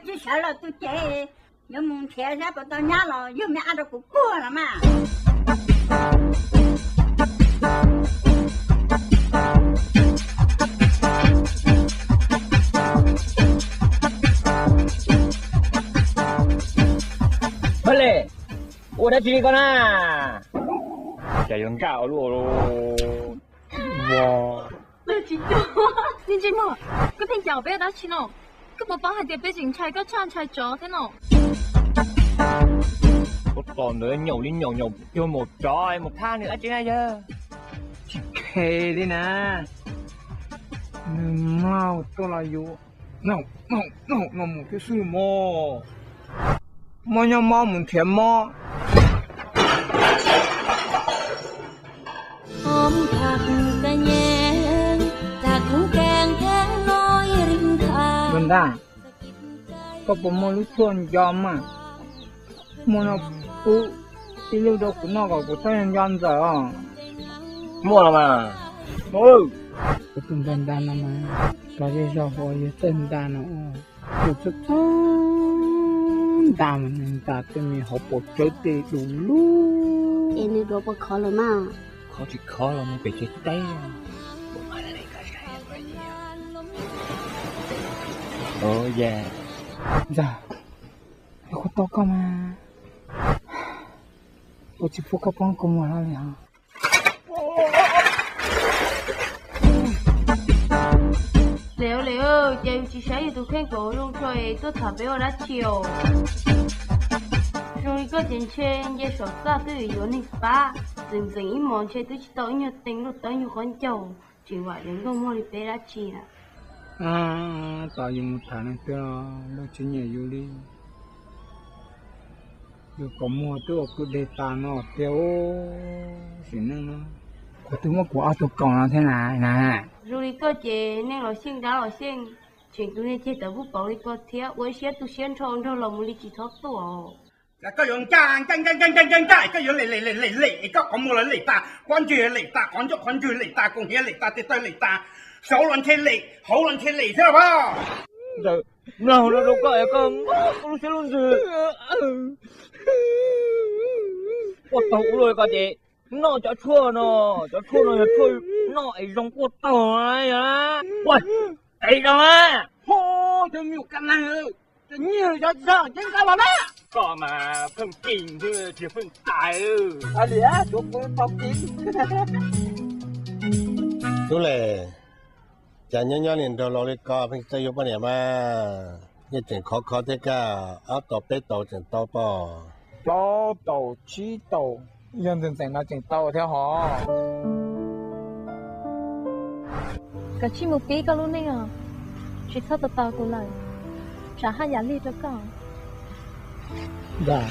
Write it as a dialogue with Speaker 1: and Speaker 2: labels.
Speaker 1: chỉ sợ là tôi chạy nhưng muốn chạy ra bọn tao nhá là nhưng mẹ ăn được cũng cua là mà
Speaker 2: Boleh, udah cuci con à? Chạy lần cạo luôn rồi. Wow.
Speaker 3: 你这么，嗰片脚俾打錢咯，咁我幫係碟俾整菜，個餐菜咗聽咯。
Speaker 2: Một tuần nữa nhậu đi nhậu cho một trò một tháng nữa chứ ai chứ.
Speaker 4: Kệ đi nè. Mau tôi là vô. Nó một cái sự mò. Mò nhau mò muốn thiệt mò.
Speaker 5: Ôm thật cả nhẹ, thật cũng càng tháng nói riêng thà.
Speaker 4: Mình đã. Có bộ mò lúc xuân cho mà. Mò nó phụ. Đi lưu đâu cũng nó gọi của tôi nhân dân rồi.
Speaker 2: Mua là mà. Ừ.
Speaker 4: Cái tên đàn đàn mà. Cái gì do họ như tên đàn nó. Được sức đàn mình ta tên mình học bộ chơi tì đủ luôn.
Speaker 5: Em đi đồ bò khó rồi mà.
Speaker 2: Khó thì khó là mình phải chết tay. Bộ mà là này cả cái vậy nhỉ. Oh yeah.
Speaker 4: Dạ. Aku tahu kau mah. Aku cipu kapang kau mana ni ha?
Speaker 3: Liệu chơi chỉ sáng tôi khen cổ luôn rồi tôi thả béo đã chiều. Rồi có chuyện trên dây sổ ra tôi yếu nít ba. Dừng ý mòn chơi tôi chỉ tới nhiều tính rồi tới nhiều con chầu. Chỉ gọi đến công mua đi bé đã chi à.
Speaker 4: Tại vì một tháng nữa nó chỉ nhảy vô đi. Rồi có mua tôi cứ để ta nó tiêu xin nó. Có tôi mà của tôi còn là thế này nè.
Speaker 3: Rồi có chuyện nên là xin đã là xin. Chuyện tôi nên chơi tớ vũ bảo đi có thiết. Với xe tôi xin tròn cho lòng đi chỉ thoát tổ.
Speaker 6: Là có dùng trang có dùng lệ có mua là lệ ta quan chuyện lệ ta quan cho quan chuyện lệ ta cùng hiến lệ ta tới lệ ta sáu lần trên lệ hậu lần trên lệ thế nào không
Speaker 2: Rồi nào nó đâu có con sẽ luôn gì quạt tàu rồi cả chị nó cho chua nó thôi nó ấy giống quạt tàu này á ui ấy đâu á
Speaker 4: Hô, tôi nhiều căn này ơi. Nhiều cho sợ trên cao bảo đó.
Speaker 2: có mà phần kinh chứ chỉ phần tài
Speaker 4: À đi á, chụp con phong kín.
Speaker 7: Chú lệ chả nhớ liền đầu lò đi co phải xây dựng bao nhiêu mà nhất chuyện khó thế cả áp tàu bê tàu chuyện tàu bò
Speaker 4: Cho tàu, chí tàu. Dân dân thành ra chỉnh tàu theo họ.
Speaker 3: Cả chi một tí cả luôn đấy à. Chỉ sao tao cũng lại. Chả hai nhà ly cho con.
Speaker 4: Dạ.